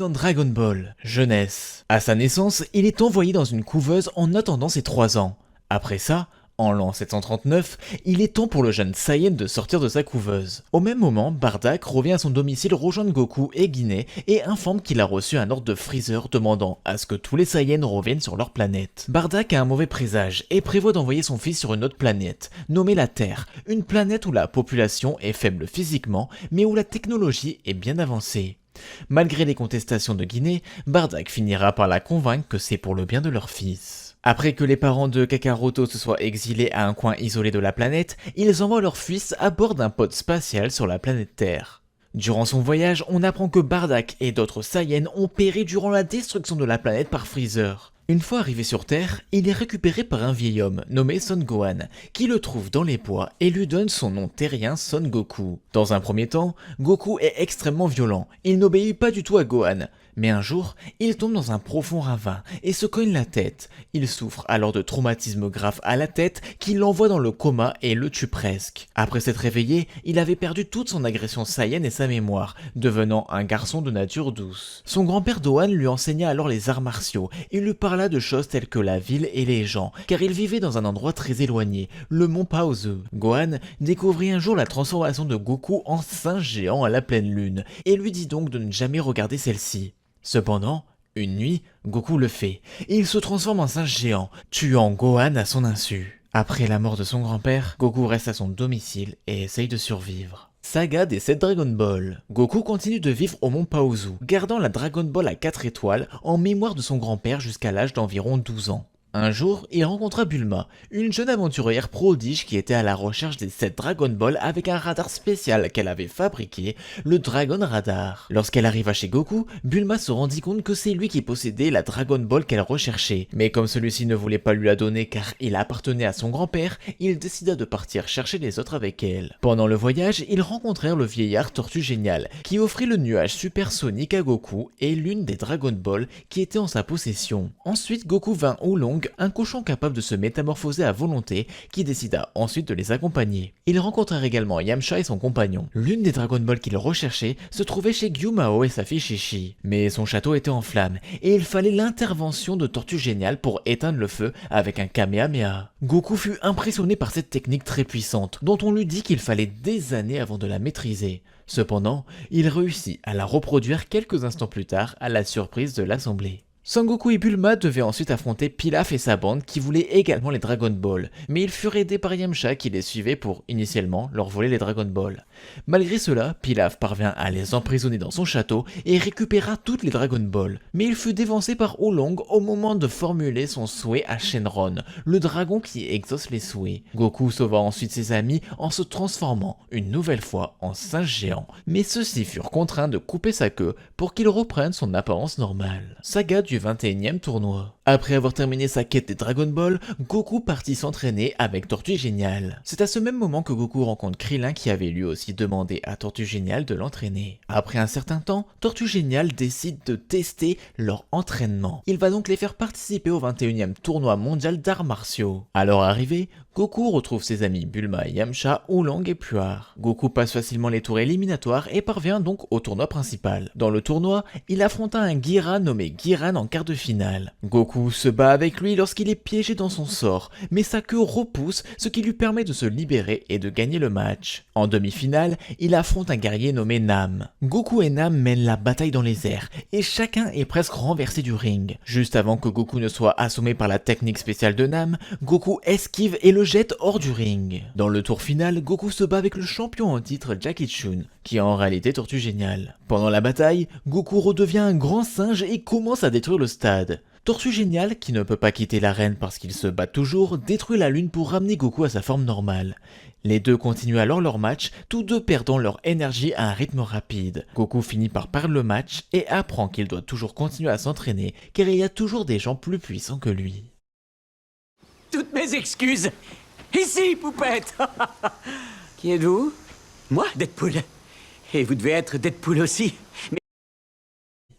Dans Dragon Ball, jeunesse. À sa naissance, il est envoyé dans une couveuse en attendant ses 3 ans. Après ça, en l'an 739, il est temps pour le jeune Saiyan de sortir de sa couveuse. Au même moment, Bardock revient à son domicile rejoindre Goku et Guinée et informe qu'il a reçu un ordre de Freezer demandant à ce que tous les Saiyans reviennent sur leur planète. Bardock a un mauvais présage et prévoit d'envoyer son fils sur une autre planète, nommée la Terre, une planète où la population est faible physiquement, mais où la technologie est bien avancée. Malgré les contestations de Guinée, Bardock finira par la convaincre que c'est pour le bien de leur fils. Après que les parents de Kakaroto se soient exilés à un coin isolé de la planète, ils envoient leur fils à bord d'un pod spatial sur la planète Terre. Durant son voyage, on apprend que Bardock et d'autres Saiyans ont péri durant la destruction de la planète par Freezer. Une fois arrivé sur Terre, il est récupéré par un vieil homme nommé Son Gohan, qui le trouve dans les bois et lui donne son nom terrien Son Goku. Dans un premier temps, Goku est extrêmement violent, il n'obéit pas du tout à Gohan, mais un jour, il tombe dans un profond ravin et se cogne la tête. Il souffre alors de traumatisme grave à la tête qui l'envoie dans le coma et le tue presque. Après s'être réveillé, il avait perdu toute son agression saiyenne et sa mémoire, devenant un garçon de nature douce. Son grand-père Dohan lui enseigna alors les arts martiaux et lui parla de choses telles que la ville et les gens, car il vivait dans un endroit très éloigné, le mont Paozu. Gohan découvrit un jour la transformation de Goku en singe géant à la pleine lune, et lui dit donc de ne jamais regarder celle-ci. Cependant, une nuit, Goku le fait, et il se transforme en singe géant, tuant Gohan à son insu. Après la mort de son grand-père, Goku reste à son domicile et essaye de survivre. Saga des 7 Dragon Ball. Goku continue de vivre au mont Paozu, gardant la Dragon Ball à 4 étoiles en mémoire de son grand-père jusqu'à l'âge d'environ 12 ans. Un jour, il rencontra Bulma, une jeune aventurière prodige qui était à la recherche des 7 Dragon Ball avec un radar spécial qu'elle avait fabriqué, le Dragon Radar. Lorsqu'elle arriva chez Goku, Bulma se rendit compte que c'est lui qui possédait la Dragon Ball qu'elle recherchait. Mais comme celui-ci ne voulait pas lui la donner car il appartenait à son grand-père, il décida de partir chercher les autres avec elle. Pendant le voyage, ils rencontrèrent le vieillard Tortue Géniale, qui offrit le nuage supersonique à Goku et l'une des Dragon Ball qui était en sa possession. Ensuite, Goku vint Oolong, un cochon capable de se métamorphoser à volonté, qui décida ensuite de les accompagner. Ils rencontrèrent également Yamcha et son compagnon. L'une des Dragon Ball qu'ils recherchaient se trouvait chez Gyumao et sa fille Chichi. Mais son château était en flammes, et il fallait l'intervention de Tortue Géniale pour éteindre le feu avec un Kamehameha. Goku fut impressionné par cette technique très puissante, dont on lui dit qu'il fallait des années avant de la maîtriser. Cependant, il réussit à la reproduire quelques instants plus tard à la surprise de l'assemblée. Sangoku et Bulma devaient ensuite affronter Pilaf et sa bande qui voulaient également les Dragon Ball, mais ils furent aidés par Yamcha qui les suivait pour, initialement, leur voler les Dragon Ball. Malgré cela, Pilaf parvint à les emprisonner dans son château et récupéra toutes les Dragon Ball, mais il fut dévancé par Oolong au moment de formuler son souhait à Shenron, le dragon qui exauce les souhaits. Goku sauva ensuite ses amis en se transformant une nouvelle fois en singe géant, mais ceux-ci furent contraints de couper sa queue pour qu'il reprenne son apparence normale. Saga du 21e tournoi. Après avoir terminé sa quête des Dragon Ball, Goku partit s'entraîner avec Tortue Géniale. C'est à ce même moment que Goku rencontre Krillin qui avait lui aussi demandé à Tortue Géniale de l'entraîner. Après un certain temps, Tortue Géniale décide de tester leur entraînement. Il va donc les faire participer au 21e tournoi mondial d'arts martiaux. À leur arrivée, Goku retrouve ses amis Bulma, Yamcha, Oolong et Puar. Goku passe facilement les tours éliminatoires et parvient donc au tournoi principal. Dans le tournoi, il affronta un Guira nommé Giran en quart de finale. Goku se bat avec lui lorsqu'il est piégé dans son sort, mais sa queue repousse, ce qui lui permet de se libérer et de gagner le match. En demi-finale, il affronte un guerrier nommé Nam. Goku et Nam mènent la bataille dans les airs, et chacun est presque renversé du ring. Juste avant que Goku ne soit assommé par la technique spéciale de Nam, Goku esquive et le jette hors du ring. Dans le tour final, Goku se bat avec le champion en titre Jackie Chun, qui est en réalité Tortue Géniale. Pendant la bataille, Goku redevient un grand singe et commence à détruire le stade. Tortue Géniale, qui ne peut pas quitter l'arène parce qu'il se bat toujours, détruit la lune pour ramener Goku à sa forme normale. Les deux continuent alors leur match, tous deux perdant leur énergie à un rythme rapide. Goku finit par perdre le match et apprend qu'il doit toujours continuer à s'entraîner car il y a toujours des gens plus puissants que lui. Toutes mes excuses. Ici, poupette. Qui êtes-vous? Moi, Deadpool. Et vous devez être Deadpool aussi.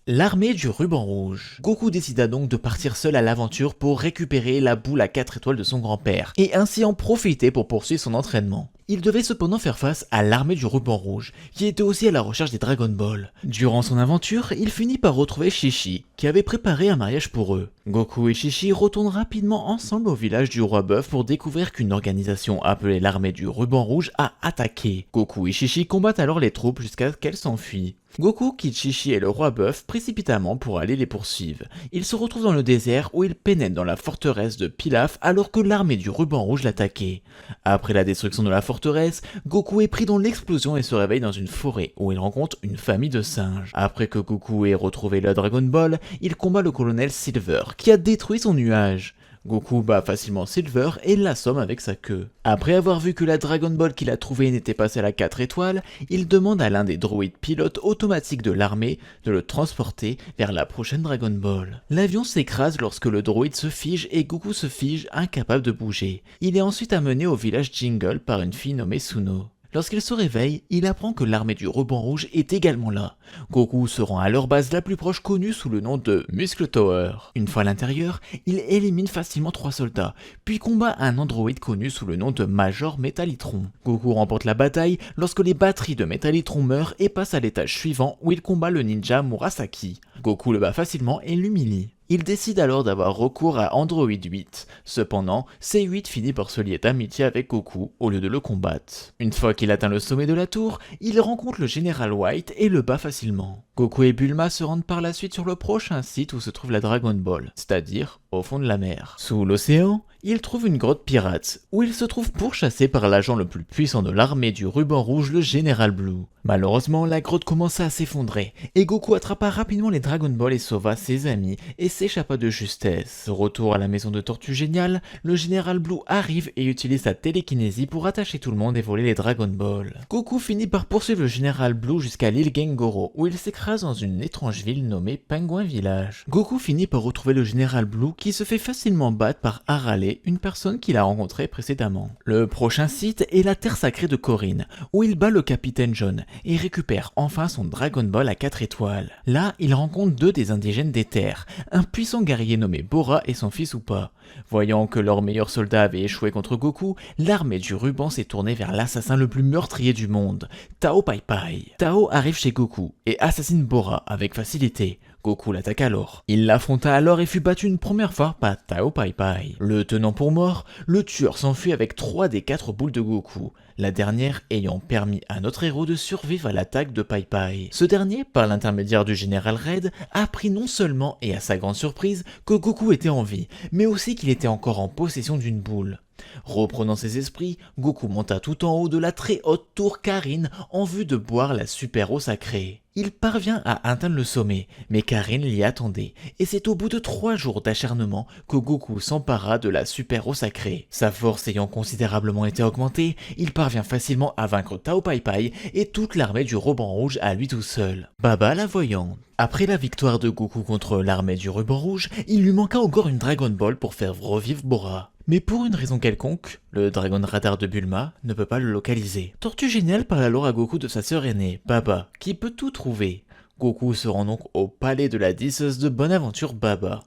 L'armée du ruban rouge. Goku décida donc de partir seul à l'aventure pour récupérer la boule à 4 étoiles de son grand-père, et ainsi en profiter pour poursuivre son entraînement. Il devait cependant faire face à l'armée du ruban rouge, qui était aussi à la recherche des Dragon Ball. Durant son aventure, il finit par retrouver Chi-Chi, qui avait préparé un mariage pour eux. Goku et Chi-Chi retournent rapidement ensemble au village du roi bœuf pour découvrir qu'une organisation appelée l'armée du ruban rouge a attaqué. Goku et Chi-Chi combattent alors les troupes jusqu'à ce qu'elles s'enfuient. Goku quitte Chi-Chi et le roi bœuf précipitamment pour aller les poursuivre. Il se retrouve dans le désert où il pénètre dans la forteresse de Pilaf alors que l'armée du ruban rouge l'attaquait. Après la destruction de la forteresse, Goku est pris dans l'explosion et se réveille dans une forêt où il rencontre une famille de singes. Après que Goku ait retrouvé le Dragon Ball, il combat le colonel Silver qui a détruit son nuage. Goku bat facilement Silver et l'assomme avec sa queue. Après avoir vu que la Dragon Ball qu'il a trouvée n'était pas celle à 4 étoiles, il demande à l'un des droïdes pilotes automatiques de l'armée de le transporter vers la prochaine Dragon Ball. L'avion s'écrase lorsque le droïde se fige et Goku se fige incapable de bouger. Il est ensuite amené au village Jingle par une fille nommée Suno. Lorsqu'il se réveille, il apprend que l'armée du ruban rouge est également là. Goku se rend à leur base la plus proche connue sous le nom de Muscle Tower. Une fois à l'intérieur, il élimine facilement 3 soldats, puis combat un androïde connu sous le nom de Major Metallitron. Goku remporte la bataille lorsque les batteries de Metallitron meurent et passe à l'étage suivant où il combat le ninja Murasaki. Goku le bat facilement et l'humilie. Il décide alors d'avoir recours à Android 8. Cependant, C8 finit par se lier d'amitié avec Goku au lieu de le combattre. Une fois qu'il atteint le sommet de la tour, il rencontre le général White et le bat facilement. Goku et Bulma se rendent par la suite sur le prochain site où se trouve la Dragon Ball, c'est-à-dire au fond de la mer. Sous l'océan, ils trouvent une grotte pirate, où ils se trouvent pourchassés par l'agent le plus puissant de l'armée du ruban rouge, le général Blue. Malheureusement, la grotte commença à s'effondrer, et Goku attrapa rapidement les Dragon Ball et sauva ses amis, et s'échappa de justesse. De retour à la maison de Tortue Géniale, le général Blue arrive et utilise sa télékinésie pour attacher tout le monde et voler les Dragon Ball. Goku finit par poursuivre le général Blue jusqu'à l'île Gengoro, où il s'écrase dans une étrange ville nommée Penguin Village. Goku finit par retrouver le général Blue qui se fait facilement battre par Arale, une personne qu'il a rencontrée précédemment. Le prochain site est la terre sacrée de Corrin, où il bat le capitaine John et récupère enfin son Dragon Ball à 4 étoiles. Là, il rencontre 2 des indigènes des terres, un puissant guerrier nommé Bora et son fils Upa. Voyant que leur meilleur soldat avait échoué contre Goku, l'armée du ruban s'est tournée vers l'assassin le plus meurtrier du monde, Tao Pai Pai. Tao arrive chez Goku et assassine Bora avec facilité. Goku l'attaque alors. Il l'affronta alors et fut battu une première fois par Tao Pai Pai. Le tenant pour mort, le tueur s'enfuit avec 3 des 4 boules de Goku, la dernière ayant permis à notre héros de survivre à l'attaque de Pai Pai. Ce dernier, par l'intermédiaire du général Red, apprit non seulement et à sa grande surprise que Goku était en vie, mais aussi qu'il était encore en possession d'une boule. Reprenant ses esprits, Goku monta tout en haut de la très haute tour Karin en vue de boire la super eau sacrée. Il parvient à atteindre le sommet, mais Karin l'y attendait, et c'est au bout de 3 jours d'acharnement que Goku s'empara de la super eau sacrée. Sa force ayant considérablement été augmentée, il parvient facilement à vaincre Tao Pai Pai et toute l'armée du ruban rouge à lui tout seul. Baba la voyante. Après la victoire de Goku contre l'armée du ruban rouge, il lui manqua encore une Dragon Ball pour faire revivre Bora. Mais pour une raison quelconque, le Dragon Radar de Bulma ne peut pas le localiser. Tortue Géniale parle alors à Goku de sa sœur aînée, Baba, qui peut tout trouver. Goku se rend donc au palais de la disseuse de Bonaventure Baba.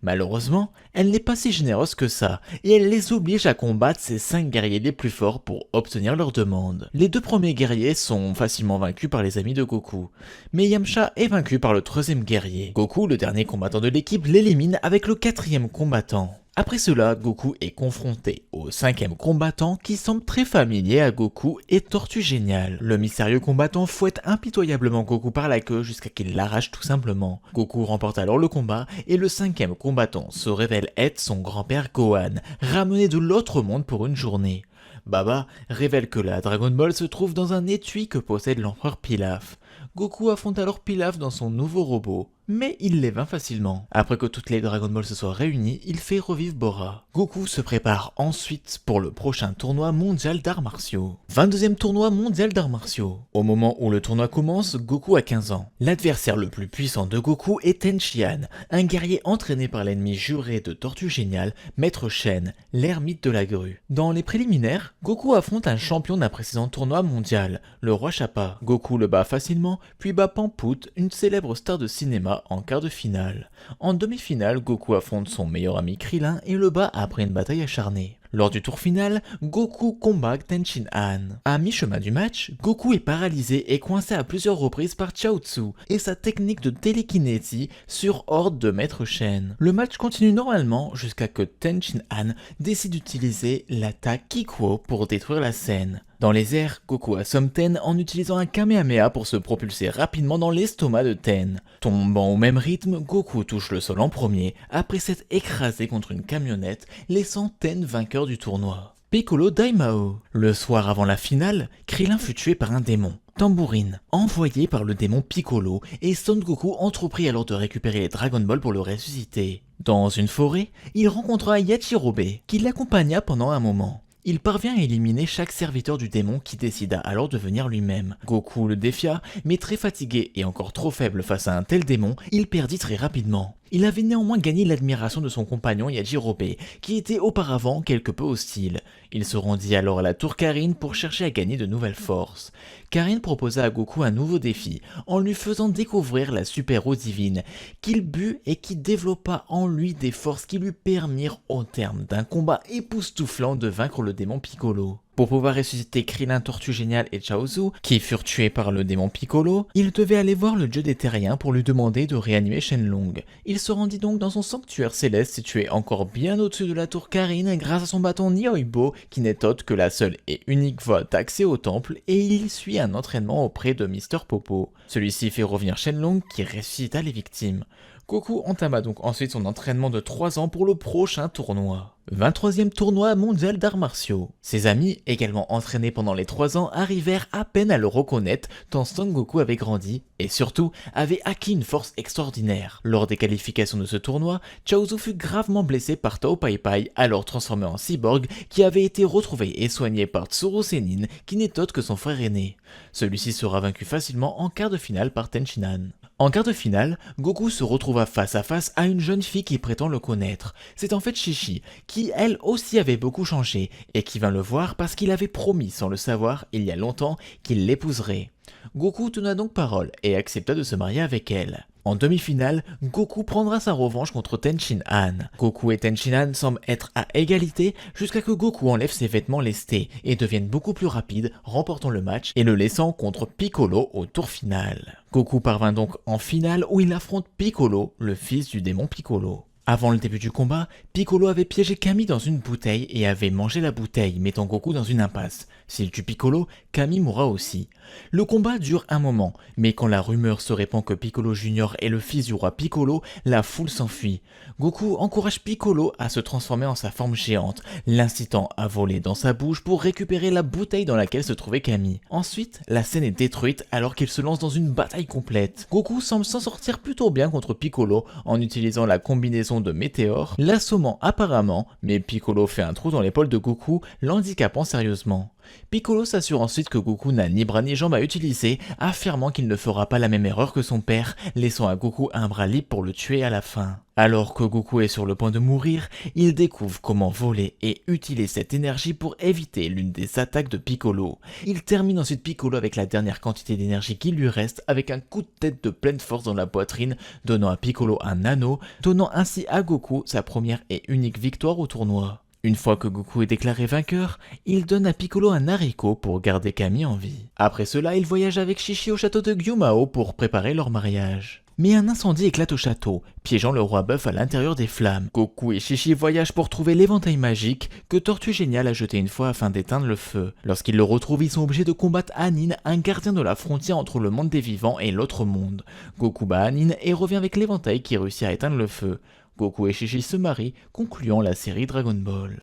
Malheureusement, elle n'est pas si généreuse que ça, et elle les oblige à combattre ses 5 guerriers les plus forts pour obtenir leur demande. Les 2 premiers guerriers sont facilement vaincus par les amis de Goku, mais Yamcha est vaincu par le 3e guerrier. Goku, le dernier combattant de l'équipe, l'élimine avec le 4e combattant. Après cela, Goku est confronté au 5e combattant qui semble très familier à Goku et Tortue Géniale. Le mystérieux combattant fouette impitoyablement Goku par la queue jusqu'à qu'il l'arrache tout simplement. Goku remporte alors le combat et le 5e combattant se révèle être son grand-père Gohan, ramené de l'autre monde pour une journée. Baba révèle que la Dragon Ball se trouve dans un étui que possède l'empereur Pilaf. Goku affronte alors Pilaf dans son nouveau robot, mais il les vainc facilement. Après que toutes les Dragon Ball se soient réunies, il fait revivre Bora. Goku se prépare ensuite pour le prochain tournoi mondial d'arts martiaux. 22e tournoi mondial d'arts martiaux. Au moment où le tournoi commence, Goku a 15 ans. L'adversaire le plus puissant de Goku est Tenshinhan, un guerrier entraîné par l'ennemi juré de Tortue Géniale, Maître Shen, l'ermite de la grue. Dans les préliminaires, Goku affronte un champion d'un précédent tournoi mondial, le roi Chappa. Goku le bat facilement, puis bat Pampout, une célèbre star de cinéma, en quart de finale. En demi-finale, Goku affronte son meilleur ami Krillin et le bat après une bataille acharnée. Lors du tour final, Goku combat Tenshinhan. À mi-chemin du match, Goku est paralysé et coincé à plusieurs reprises par Chaozu et sa technique de télékinésie sur ordre de Maître Shen. Le match continue normalement jusqu'à que Tenshinhan décide d'utiliser l'attaque Kikuo pour détruire la scène. Dans les airs, Goku assomme Ten en utilisant un Kamehameha pour se propulser rapidement dans l'estomac de Ten. Tombant au même rythme, Goku touche le sol en premier, après s'être écrasé contre une camionnette, laissant Ten vainqueur du tournoi. Piccolo Daimao. Le soir avant la finale, Krillin fut tué par un démon, Tambourine, envoyé par le démon Piccolo, et Son Goku entreprit alors de récupérer les Dragon Ball pour le ressusciter. Dans une forêt, il rencontra Yajirobe, qui l'accompagna pendant un moment. Il parvient à éliminer chaque serviteur du démon qui décida alors de venir lui-même. Goku le défia, mais très fatigué et encore trop faible face à un tel démon, il perdit très rapidement. Il avait néanmoins gagné l'admiration de son compagnon Yajirobe, qui était auparavant quelque peu hostile. Il se rendit alors à la tour Karin pour chercher à gagner de nouvelles forces. Karin proposa à Goku un nouveau défi, en lui faisant découvrir la super eau divine, qu'il but et qui développa en lui des forces qui lui permirent, au terme d'un combat époustouflant, de vaincre le démon Piccolo. Pour pouvoir ressusciter Krillin, Tortue Géniale et Chaozu, qui furent tués par le démon Piccolo, il devait aller voir le dieu des terriens pour lui demander de réanimer Shenlong. Il se rendit donc dans son sanctuaire céleste situé encore bien au-dessus de la tour Karin grâce à son bâton Nioibo, qui n'est autre que la seule et unique voie d'accès au temple, et il y suit un entraînement auprès de Mr. Popo. Celui-ci fait revenir Shenlong qui ressuscita les victimes. Goku entama donc ensuite son entraînement de 3 ans pour le prochain tournoi. 23e tournoi mondial d'arts martiaux. Ses amis, également entraînés pendant les 3 ans, arrivèrent à peine à le reconnaître tant Son Goku avait grandi et surtout avait acquis une force extraordinaire. Lors des qualifications de ce tournoi, Chaozu fut gravement blessé par Tao Pai Pai, alors transformé en cyborg, qui avait été retrouvé et soigné par Tsuru Senin, qui n'est autre que son frère aîné. Celui-ci sera vaincu facilement en quart de finale par Tenshinhan. En quart de finale, Goku se retrouva face à face à une jeune fille qui prétend le connaître. C'est en fait Chi-Chi, qui elle aussi avait beaucoup changé, et qui vint le voir parce qu'il avait promis sans le savoir il y a longtemps qu'il l'épouserait. Goku tenait donc parole et accepta de se marier avec elle. En demi-finale, Goku prendra sa revanche contre Tenshinhan. Goku et Tenshinhan semblent être à égalité jusqu'à que Goku enlève ses vêtements lestés et devienne beaucoup plus rapide, remportant le match et le laissant contre Piccolo au tour final. Goku parvint donc en finale où il affronte Piccolo, le fils du démon Piccolo. Avant le début du combat, Piccolo avait piégé Kami dans une bouteille et avait mangé la bouteille, mettant Goku dans une impasse. S'il tue Piccolo, Kami mourra aussi. Le combat dure un moment, mais quand la rumeur se répand que Piccolo Junior est le fils du roi Piccolo, la foule s'enfuit. Goku encourage Piccolo à se transformer en sa forme géante, l'incitant à voler dans sa bouche pour récupérer la bouteille dans laquelle se trouvait Kami. Ensuite, la scène est détruite alors qu'il se lance dans une bataille complète. Goku semble s'en sortir plutôt bien contre Piccolo en utilisant la combinaison de météores, l'assommant apparemment, mais Piccolo fait un trou dans l'épaule de Goku, l'handicapant sérieusement. Piccolo s'assure ensuite que Goku n'a ni bras ni jambes à utiliser, affirmant qu'il ne fera pas la même erreur que son père, laissant à Goku un bras libre pour le tuer à la fin. Alors que Goku est sur le point de mourir, il découvre comment voler et utiliser cette énergie pour éviter l'une des attaques de Piccolo. Il termine ensuite Piccolo avec la dernière quantité d'énergie qui lui reste avec un coup de tête de pleine force dans la poitrine, donnant à Piccolo un anneau, donnant ainsi à Goku sa première et unique victoire au tournoi. Une fois que Goku est déclaré vainqueur, il donne à Piccolo un haricot pour garder Kami en vie. Après cela, il voyage avec Chi-Chi au château de Gyumao pour préparer leur mariage. Mais un incendie éclate au château, piégeant le roi bœuf à l'intérieur des flammes. Goku et Chi-Chi voyagent pour trouver l'éventail magique que Tortue Géniale a jeté une fois afin d'éteindre le feu. Lorsqu'ils le retrouvent, ils sont obligés de combattre Hanin, un gardien de la frontière entre le monde des vivants et l'autre monde. Goku bat Hanin et revient avec l'éventail qui réussit à éteindre le feu. Goku et Chi-Chi se marient, concluant la série Dragon Ball.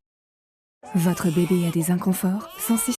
Votre bébé a des inconforts? Sensez